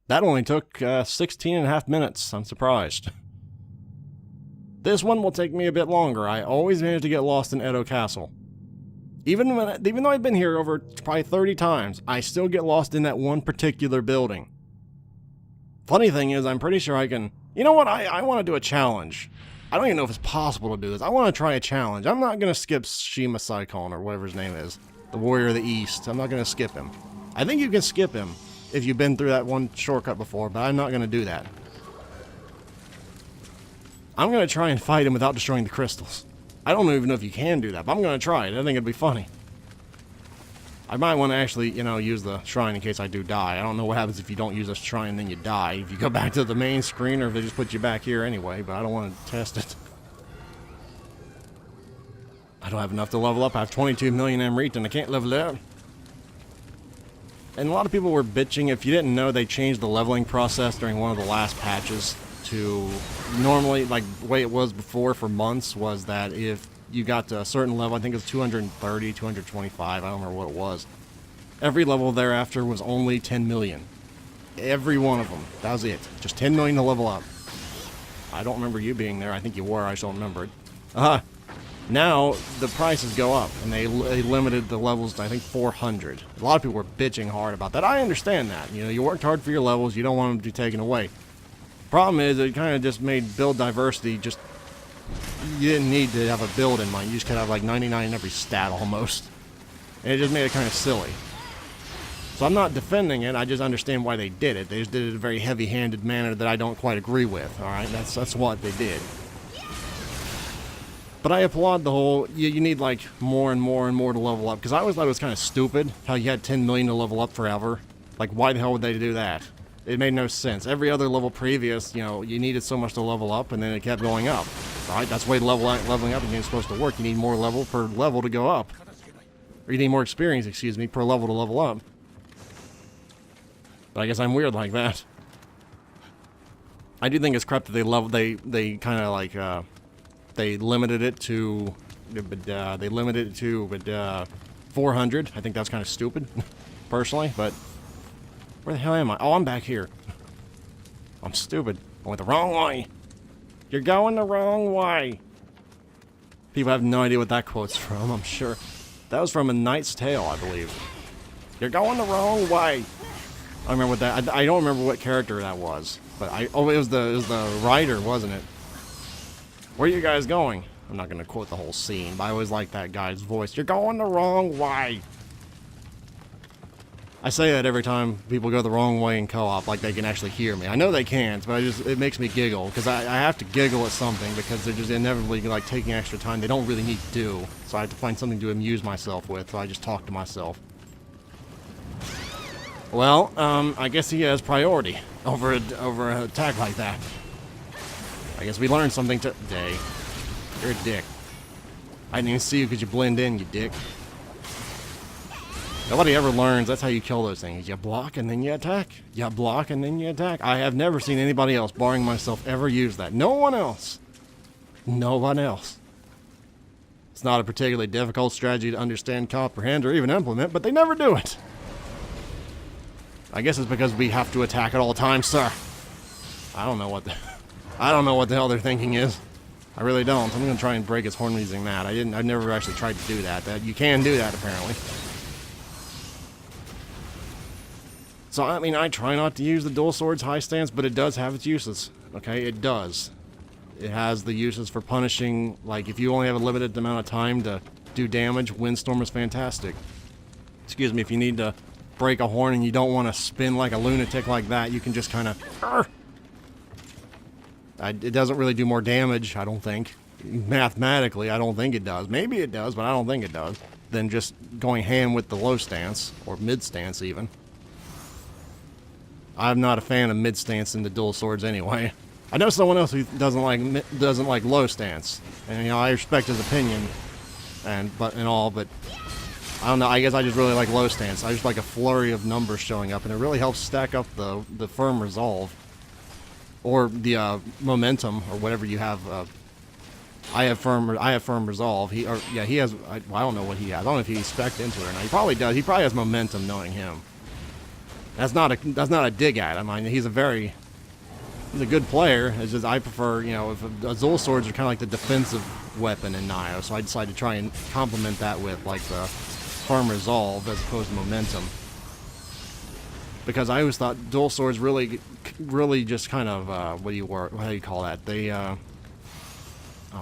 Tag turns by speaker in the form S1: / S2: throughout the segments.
S1: That only took 16 and a half minutes. I'm surprised. This one will take me a bit longer. I always manage to get lost in Edo Castle. Even though I've been here over probably 30 times, I still get lost in that one particular building. Funny thing is, I'm pretty sure I can... You know what? I want to do a challenge. I don't even know if it's possible to do this. I want to try a challenge. I'm not going to skip Shima Saikon, or whatever his name is. The Warrior of the East. I'm not going to skip him. I think you can skip him if you've been through that one shortcut before, but I'm not going to do that. I'm going to try and fight him without destroying the crystals. I don't even know if you can do that, but I'm going to try it. I think it'd be funny. I might want to actually, you know, use the shrine in case I do die. I don't know what happens if you don't use a shrine and then you die. If you go back to the main screen or if they just put you back here anyway, but I don't want to test it. I don't have enough to level up. I have 22 million Amrit and I can't level up. And a lot of people were bitching. If you didn't know, they changed the leveling process during one of the last patches to normally, like the way it was before for months, was that if you got to a certain level, I think it was 230, 225, I don't remember what it was. Every level thereafter was only 10 million. Every one of them. That was it. Just 10 million to level up. I don't remember you being there. I think you were. I just don't remember it. Now, the prices go up, and they limited the levels to, I think, 400. A lot of people were bitching hard about that. I understand that. You know, you worked hard for your levels. You don't want them to be taken away. Problem is, it kind of just made build diversity just... You didn't need to have a build in mind. You just could have like 99 in every stat almost. And it just made it kind of silly. So I'm not defending it. I just understand why they did it. They just did it in a very heavy-handed manner that I don't quite agree with. Alright, that's what they did. But I applaud the whole, you need like more and more and more to level up. Because I always thought it was kind of stupid how you had 10 million to level up forever. Like, why the hell would they do that? It made no sense. Every other level previous, you know, you needed so much to level up, and then it kept going up. Right? That's the way leveling up is supposed to work. You need more level per level to go up. Or you need more experience, excuse me, per level to level up. But I guess I'm weird like that. I do think it's crap that they kind of like, they limited it to, 400. I think that's kind of stupid, personally, but where the hell am I? Oh, I'm back here. I'm stupid. I went the wrong way. You're going the wrong way. People have no idea what that quote's from, I'm sure. That was from A Knight's Tale, I believe. You're going the wrong way. I remember what that... I don't remember what character that was. But it was the writer, wasn't it? Where are you guys going? I'm not going to quote the whole scene, but I always like that guy's voice. You're going the wrong way. I say that every time people go the wrong way in co-op, like they can actually hear me. I know they can't, but it makes me giggle, because I have to giggle at something, because they're just inevitably like taking extra time they don't really need to do. So I have to find something to amuse myself with, so I just talk to myself. Well, I guess he has priority over an attack like that. I guess we learned something today. You're a dick. I didn't even see you because you blend in, you dick. Nobody ever learns that's how you kill those things. You block and then you attack. You block and then you attack. I have never seen anybody else, barring myself, ever use that. No one else. No one else. It's not a particularly difficult strategy to understand, comprehend, or even implement, but they never do it. I guess it's because we have to attack at all times, sir. I don't know what the hell their thinking is. I really don't. I'm gonna try and break his horn using that. I've never actually tried to do that. You can do that apparently. So, I mean, I try not to use the dual swords high stance, but it does have its uses. Okay, it does. It has the uses for punishing, like, if you only have a limited amount of time to do damage, Windstorm is fantastic. Excuse me, if you need to break a horn and you don't want to spin like a lunatic like that, you can just kind of... It doesn't really do more damage, I don't think. Mathematically, I don't think it does. Maybe it does, but I don't think it does. Than just going ham with the low stance, or mid stance even. I'm not a fan of mid stance in the dual swords anyway. I know someone else who doesn't like low stance, and you know I respect his opinion, and all, but I don't know. I guess I just really like low stance. I just like a flurry of numbers showing up, and it really helps stack up the firm resolve, or the momentum, or whatever you have. I have firm resolve. He has. I don't know what he has. I don't know if he's spec'd into it or not. He probably does. He probably has momentum, knowing him. That's not a dig at him. I mean, he's a good player. It's just I prefer, you know, if Azul swords are kind of like the defensive weapon in Nioh, so I decided to try and complement that with like the harm resolve as opposed to momentum. Because I always thought dual swords really just kind of how do you call that? They oh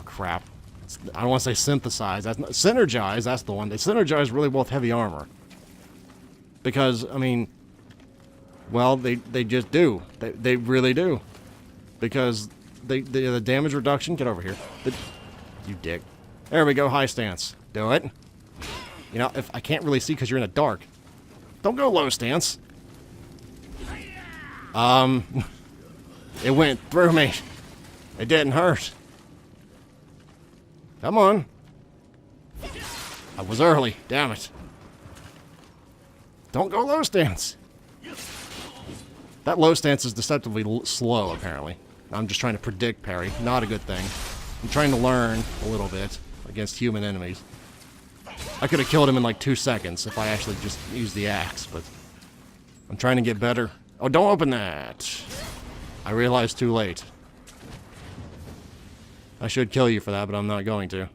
S1: crap. I don't want to say synthesize. That's not, synergize. That's the one. They synergize really well with heavy armor. Because I mean, well, they just do. They really do. Because the damage reduction. Get over here. You dick. There we go. High stance. Do it. You know, if I can't really see because you're in the dark, don't go low stance. It went through me. It didn't hurt. Come on. I was early. Damn it. Don't go low stance. That low stance is deceptively slow, apparently. I'm just trying to predict parry. Not a good thing. I'm trying to learn a little bit against human enemies. I could have killed him in like 2 seconds if I actually just used the axe, but I'm trying to get better. Oh, don't open that. I realized too late. I should kill you for that, but I'm not going to.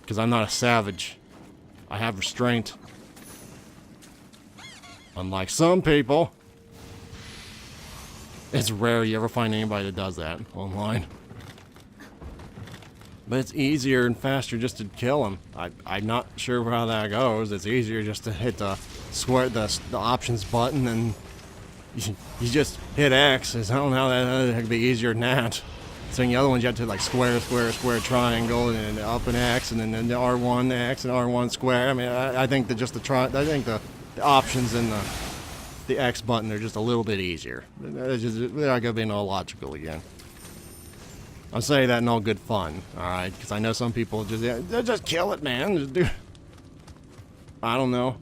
S1: Because I'm not a savage. I have restraint. Unlike some people. It's rare you ever find anybody that does that online. But it's easier and faster just to kill them. I'm not sure how that goes. It's easier just to hit the options button and you just hit X. I don't know how that could be easier than that. So in the other ones you have to like square, triangle, and then up and X, and then the R1 X and R1 square. I mean, I think that just the options and the X button are just a little bit easier. They're not gonna be no logical again. I'm saying that in all good fun, alright? Because I know some people just kill it, man. I don't know.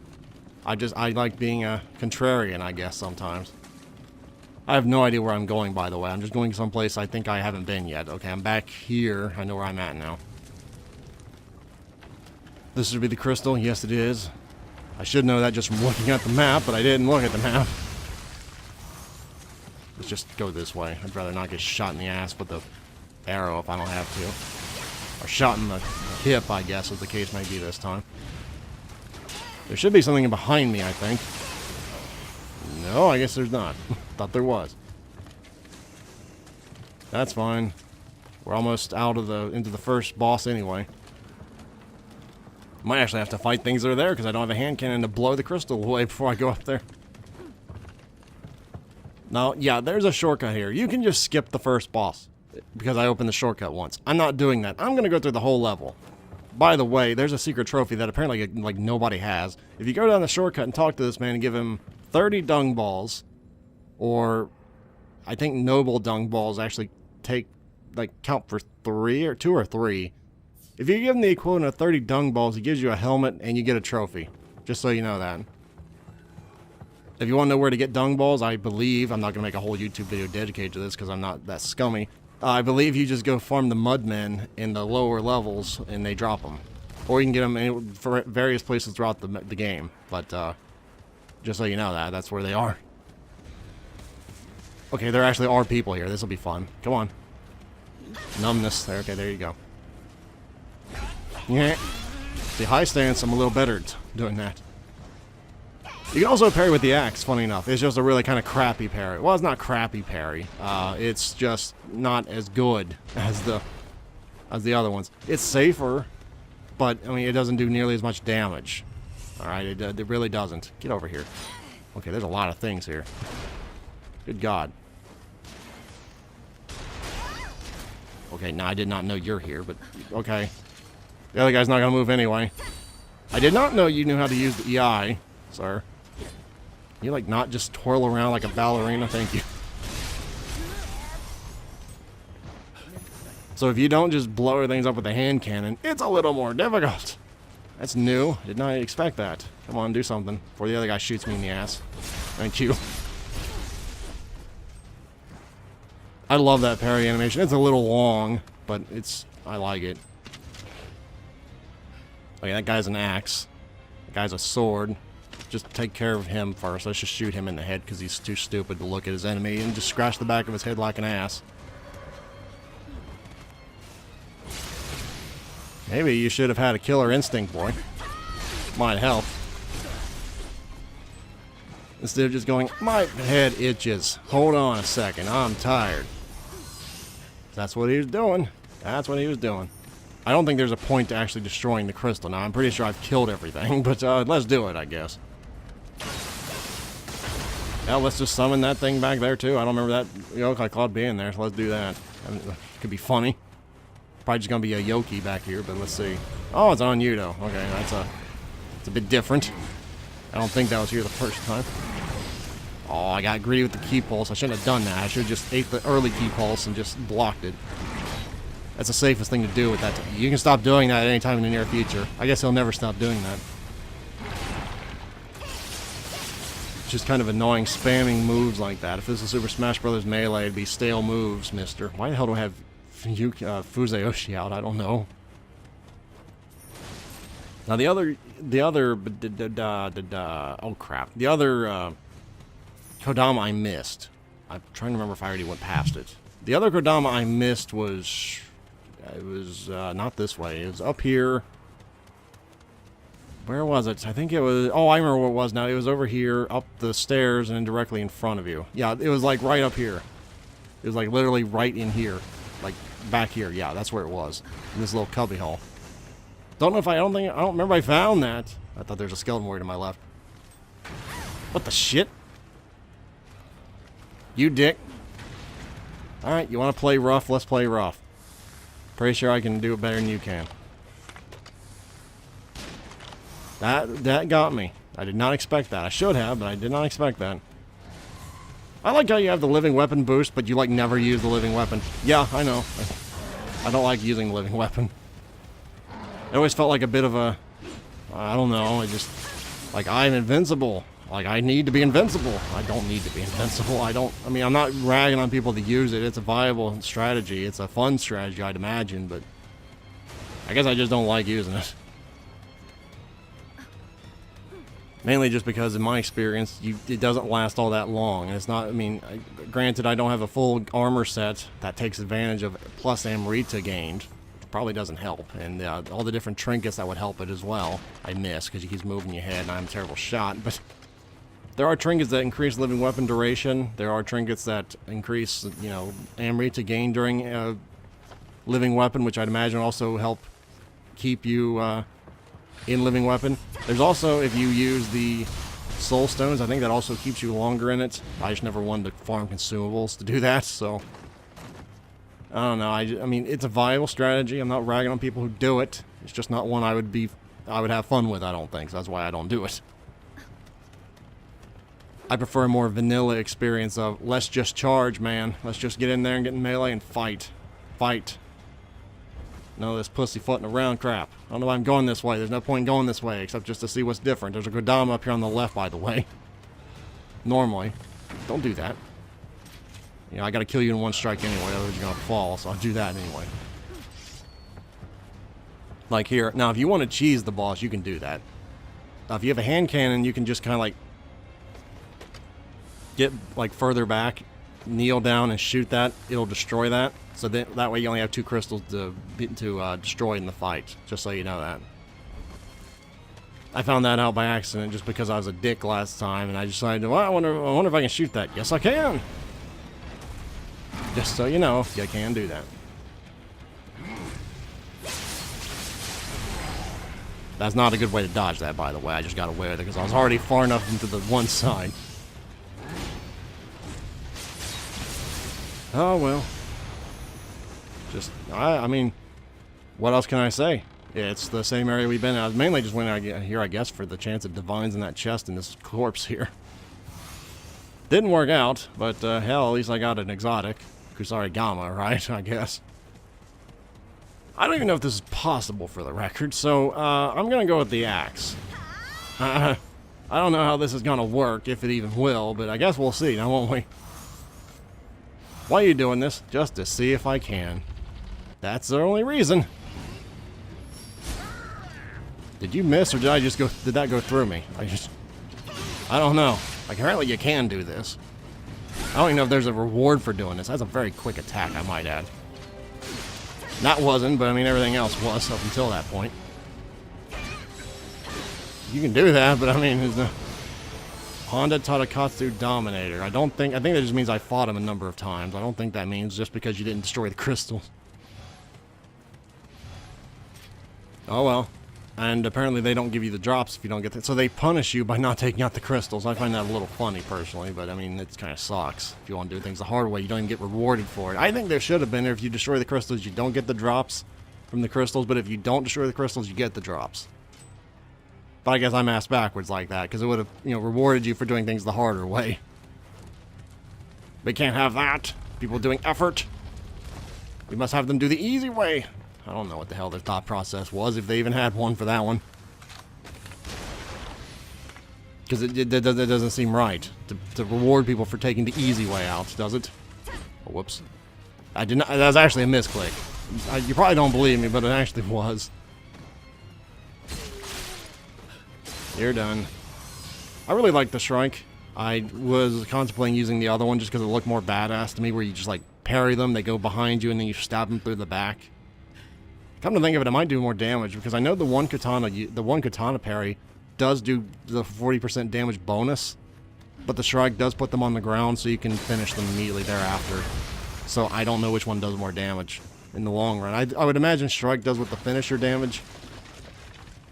S1: I like being a contrarian, I guess, sometimes. I have no idea where I'm going, by the way. I'm just going someplace I think I haven't been yet. Okay, I'm back here. I know where I'm at now. This should be the crystal. Yes, it is. I should know that just from looking at the map, but I didn't look at the map. Let's just go this way. I'd rather not get shot in the ass with the arrow if I don't have to. Or shot in the hip, I guess, as the case may be this time. There should be something behind me, I think. No, I guess there's not. Thought there was. That's fine. We're almost out of into the first boss anyway. Might actually have to fight things that are there because I don't have a hand cannon to blow the crystal away before I go up there. Now, yeah, there's a shortcut here. You can just skip the first boss because I opened the shortcut once. I'm not doing that. I'm going to go through the whole level. By the way, there's a secret trophy that apparently like nobody has. If you go down the shortcut and talk to this man and give him 30 dung balls, or I think noble dung balls actually count for 3 or 2 or 3. If you give him the equivalent of 30 dung balls, he gives you a helmet and you get a trophy. Just so you know that. If you want to know where to get dung balls, I believe, I'm not going to make a whole YouTube video dedicated to this because I'm not that scummy. I believe you just go farm the mudmen in the lower levels and they drop them. Or you can get them for various places throughout the game. But just so you know that's where they are. Okay, there actually are people here. This will be fun. Come on. Numbness. There. Okay, there you go. Yeah. See, high stance, I'm a little better at doing that. You can also parry with the axe, funny enough. It's just a really kind of crappy parry. Well, it's not crappy parry. It's just not as good as the other ones. It's safer, but, I mean, it doesn't do nearly as much damage. Alright, it really doesn't. Get over here. Okay, there's a lot of things here. Good God. Okay, now I did not know you're here, but okay. The other guy's not going to move anyway. I did not know you knew how to use the EI, sir. You like not just twirl around like a ballerina? Thank you. So if you don't just blow things up with a hand cannon, it's a little more difficult. That's new. Did not expect that. Come on, do something before the other guy shoots me in the ass. Thank you. I love that parry animation. It's a little long, but I like it. Okay, that guy's an axe. That guy's a sword. just take care of him first. Let's just shoot him in the head because he's too stupid to look at his enemy and just scratch the back of his head like an ass. Maybe you should have had a killer instinct, boy. Might help. Instead of just going, my head itches. Hold on a second, I'm tired. That's what he was doing. That's what he was doing. I don't think there's a point to actually destroying the crystal. Now, I'm pretty sure I've killed everything, but let's do it, I guess. Now, let's just summon that thing back there, too. I don't remember that yokai cloud being there, so let's do that. I mean, it could be funny. Probably just going to be a yoki back here, but let's see. Oh, it's on you, though. Okay, it's a bit different. I don't think that was here the first time. Oh, I got greedy with the key pulse. I shouldn't have done that. I should have just ate the early key pulse and just blocked it. That's the safest thing to do with that. You can stop doing that at any time in the near future. I guess he'll never stop doing that. It's just kind of annoying spamming moves like that. If this is Super Smash Bros. Melee, it'd be stale moves, mister. Why the hell do I have Fuzeyoshi out? I don't know. Now the other oh crap. The other Kodama I missed. I'm trying to remember if I already went past it. The other Kodama I missed was... It was not this way. It was up here. Where was it? I think it was... Oh, I remember what it was now. It was over here, up the stairs, and then directly in front of you. Yeah, it was like right up here. It was like literally right in here. Like back here. Yeah, that's where it was. In this little cubby hole. I don't remember I found that. I thought there was a skeleton warrior to my left. What the shit? You dick. Alright, you want to play rough? Let's play rough. Pretty sure I can do it better than you can. That got me. I did not expect that. I should have, but I did not expect that. I like how you have the living weapon boost, but you like never use the living weapon. Yeah, I know. I don't like using the living weapon. It always felt like a bit of a... I don't know, I just... Like, I'm invincible. Like, I need to be invincible. I don't need to be invincible. I mean, I'm not ragging on people to use it. It's a viable strategy. It's a fun strategy, I'd imagine, but... I guess I just don't like using it. Mainly just because, in my experience, it doesn't last all that long. And it's not, I mean, granted, I don't have a full armor set that takes advantage of plus Amrita gained. Which probably doesn't help. And all the different trinkets that would help it as well, I miss, because he keeps moving your head, and I'm a terrible shot. But there are trinkets that increase living weapon duration. There are trinkets that increase, you know, Amrita gain during living weapon, which I'd imagine also help keep you... in living weapon. There's also, if you use the soul stones, I think that also keeps you longer in it. I just never wanted to farm consumables to do that, so I don't know. I mean, it's a viable strategy. I'm not ragging on people who do it. It's just not one I would have fun with, I don't think. So that's why I don't do it. I prefer a more vanilla experience of, let's just charge, man. Let's just get in there and get in melee and fight. Fight. None of this pussyfooting around crap. I don't know why I'm going this way. There's no point in going this way, except just to see what's different. There's a Kodama up here on the left, by the way. Normally. Don't do that. You know, I gotta kill you in one strike anyway, otherwise you're gonna fall, so I'll do that anyway. Like here. Now, if you want to cheese the boss, you can do that. Now, if you have a hand cannon, you can just kind of like... get, like, further back, kneel down and shoot that. It'll destroy that. So that way you only have 2 crystals to destroy in the fight, just so you know that. I found that out by accident just because I was a dick last time, and I decided, well, I wonder if I can shoot that. Yes, I can! Just so you know, you can do that. That's not a good way to dodge that, by the way. I just got away with it because I was already far enough into the one side. Oh, well. Just, I mean, what else can I say? It's the same area we've been in. I mainly just went out here, I guess, for the chance of divines in that chest and this corpse here. Didn't work out, but hell, at least I got an exotic. Kusarigama, right? I guess. I don't even know if this is possible for the record, so I'm going to go with the axe. I don't know how this is going to work, if it even will, but I guess we'll see, now won't we? Why are you doing this? Just to see if I can. That's the only reason. Did you miss, or did that go through me? I don't know. Like, apparently you can do this. I don't even know if there's a reward for doing this. That's a very quick attack, I might add. That wasn't, but I mean, everything else was up until that point. You can do that, but I mean, there's no... Honda taught Okatsu Dominator. I think that just means I fought him a number of times. I don't think that means just because you didn't destroy the crystals. Oh well. And apparently they don't give you the drops if you don't get that. So they punish you by not taking out the crystals. I find that a little funny, personally, but I mean, it kind of sucks. If you want to do things the hard way, you don't even get rewarded for it. I think there should have been, if you destroy the crystals, you don't get the drops from the crystals, but if you don't destroy the crystals, you get the drops. But I guess I'm asked backwards like that, because it would have, you know, rewarded you for doing things the harder way. They can't have that. People doing effort. We must have them do the easy way. I don't know what the hell their thought process was, if they even had one for that one. Because it doesn't seem right to reward people for taking the easy way out, does it? Oh, whoops. I did not. That was actually a misclick. You probably don't believe me, but it actually was. You're done. I really like the Shrike. I was contemplating using the other one just because it looked more badass to me, where you just like parry them, they go behind you, and then you stab them through the back. Come to think of it, it might do more damage, because I know the one katana parry does do the 40% damage bonus, but the Shrike does put them on the ground, so you can finish them immediately thereafter. So I don't know which one does more damage in the long run. I would imagine Shrike does with the finisher damage,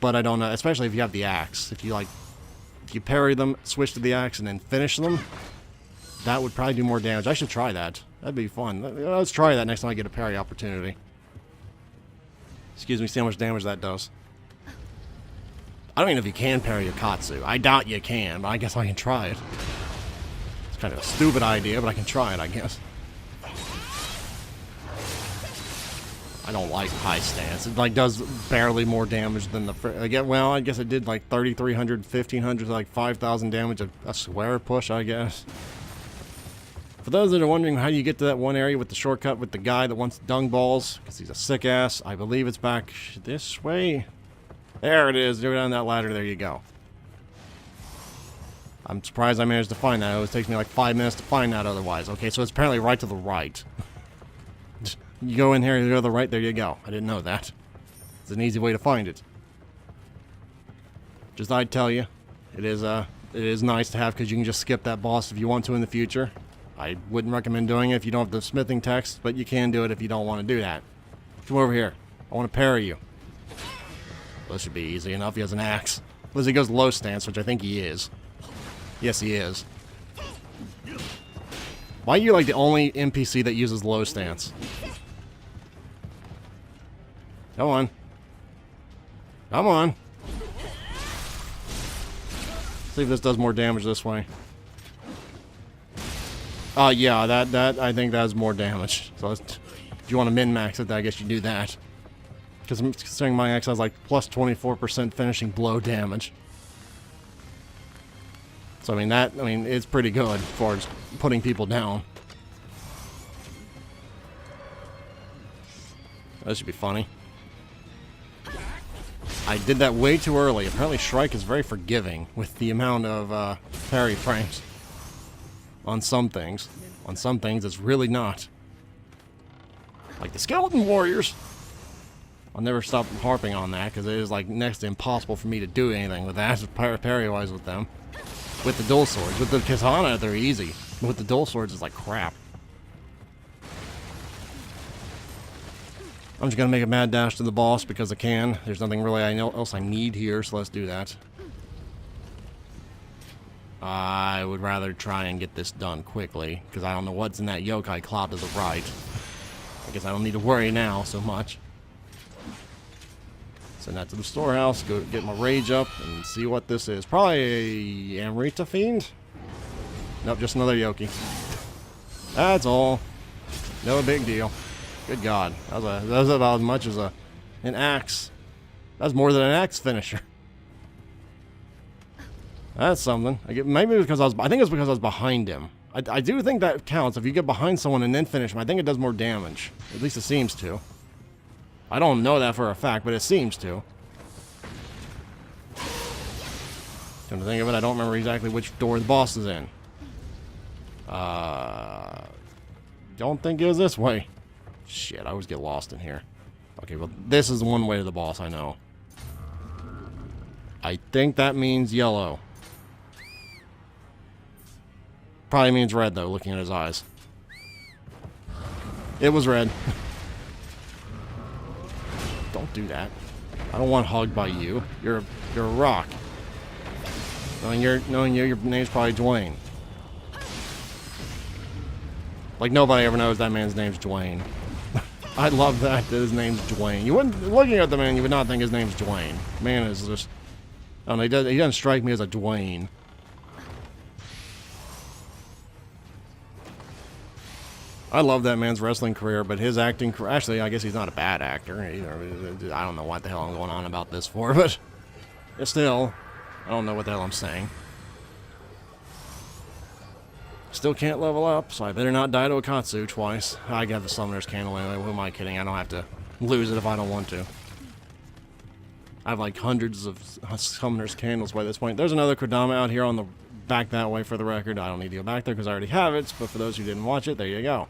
S1: but I don't know, especially if you have the axe. If you parry them, switch to the axe, and then finish them, that would probably do more damage. I should try that. That'd be fun. Let's try that next time I get a parry opportunity. Excuse me, see how much damage that does. I don't even know if you can parry Okatsu. I doubt you can, but I guess I can try it. It's kind of a stupid idea, but I can try it, I guess. I don't like high stance. It like does barely more damage than the... well, I guess it did like 3,300, 1,500, like 5,000 damage. A square push, I guess. For those that are wondering how you get to that one area with the shortcut with the guy that wants dung balls, because he's a sick ass, I believe it's back this way. There it is. Go down that ladder. There you go. I'm surprised I managed to find that. It always takes me like 5 minutes to find that otherwise. Okay, so it's apparently right to the right. You go in here, you go to the right, there you go. I didn't know that. It's an easy way to find it. Just I'd tell you, it is nice to have, because you can just skip that boss if you want to in the future. I wouldn't recommend doing it if you don't have the smithing text, but you can do it if you don't want to do that. Come over here. I want to parry you. This should be easy enough. He has an axe. Unless he goes low stance, which I think he is. Yes, he is. Why are you like the only NPC that uses low stance? Come on. Come on. See if this does more damage this way. Yeah, that I think that has more damage. So if you want to min-max it, I guess you do that. Because considering my axe has like plus 24% finishing blow damage. So I mean it's pretty good as far as putting people down. That should be funny. I did that way too early. Apparently Shrike is very forgiving with the amount of parry frames. On some things. On some things, it's really not. Like the Skeleton Warriors. I'll never stop harping on that, because it is like next to impossible for me to do anything with that, parry-wise with them. With the dual swords. With the katana, they're easy. But with the dual swords, it's like crap. I'm just going to make a mad dash to the boss because I can. There's nothing really else I need here, so let's do that. I would rather try and get this done quickly, because I don't know what's in that yokai cloud to the right. I guess I don't need to worry now so much. Send that to the storehouse, go get my rage up, and see what this is. Probably a Amrita Fiend? Nope, just another Yoki. That's all. No big deal. Good God. That was about as much as an axe. That's more than an axe finisher. That's something. Maybe because I think it's because I was behind him. I do think that counts. If you get behind someone and then finish him, I think it does more damage. At least it seems to. I don't know that for a fact, but it seems to. Come to think of it, I don't remember exactly which door the boss is in. Don't think it was this way. Shit, I always get lost in here. Okay, well, this is one way to the boss, I know. I think that means yellow. Probably means red, though, looking at his eyes. It was red. Don't do that. I don't want hugged by you. You're a rock. Knowing you, your name's probably Dwayne. Like, nobody ever knows that man's name's Dwayne. I love that his name's Dwayne. You wouldn't, looking at the man, you would not think his name's Dwayne. Man is just, I don't know, he doesn't strike me as a Dwayne. I love that man's wrestling career, but his acting career, actually, I guess he's not a bad actor either. I don't know what the hell I'm going on about this for, but still, I don't know what the hell I'm saying. Still can't level up, so I better not die to Okatsu twice. I got the Summoner's Candle anyway. Who am I kidding? I don't have to lose it if I don't want to. I have like hundreds of Summoner's Candles by this point. There's another Kodama out here on the back that way for the record. I don't need to go back there because I already have it, but for those who didn't watch it, there you go.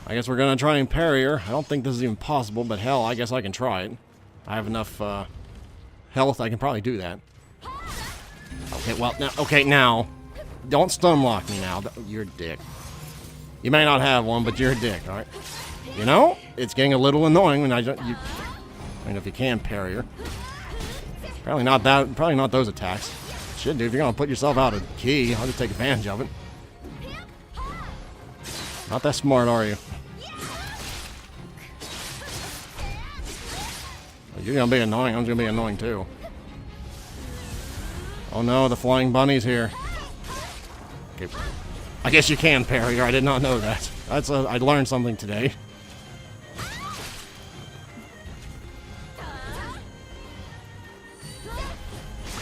S1: I guess we're going to try and parry her. I don't think this is even possible, but hell, I guess I can try it. I have enough health, I can probably do that. Okay, well, now. Don't stun lock me now. You're a dick. You may not have one, but you're a dick, alright? You know, it's getting a little annoying when I mean, if you can parry her. Probably not those attacks. Shit, dude, if you're gonna put yourself out of key, I'll just take advantage of it. Not that smart, are you? You're gonna be annoying, I'm gonna be annoying too. Oh no, the flying bunny's here. Okay. I guess you can parry her. I did not know that. I learned something today.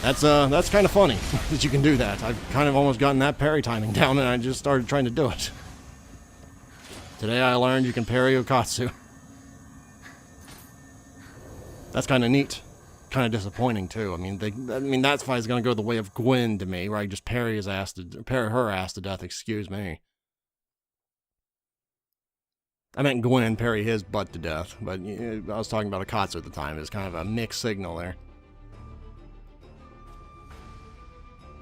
S1: That's kind of funny that you can do that. I've kind of almost gotten that parry timing down, and I just started trying to do it. Today I learned you can parry Okatsu. That's kind of neat. Kind of disappointing too. I mean that fight's gonna go the way of Gwen to me, where I just parry her ass to death. Excuse me. I meant Gwen parry his butt to death, but I was talking about Okatsu at the time. It's kind of a mixed signal there.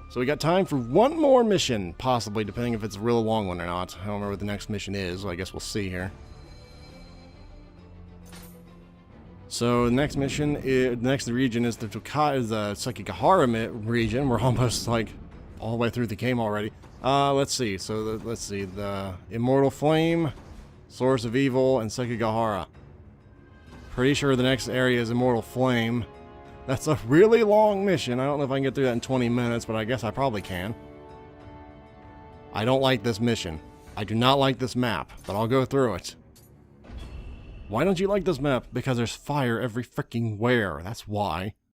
S1: So we got time for one more mission, possibly, depending if it's a real long one or not. I don't remember what the next mission is. So I guess we'll see here. So the next mission, the next region is the Sekigahara region. We're almost like all the way through the game already. Let's see. So let's see. The Immortal Flame, Source of Evil, and Sekigahara. Pretty sure the next area is Immortal Flame. That's a really long mission. I don't know if I can get through that in 20 minutes, but I guess I probably can. I don't like this mission. I do not like this map, but I'll go through it. Why don't you like this map? Because there's fire every freaking where. That's why.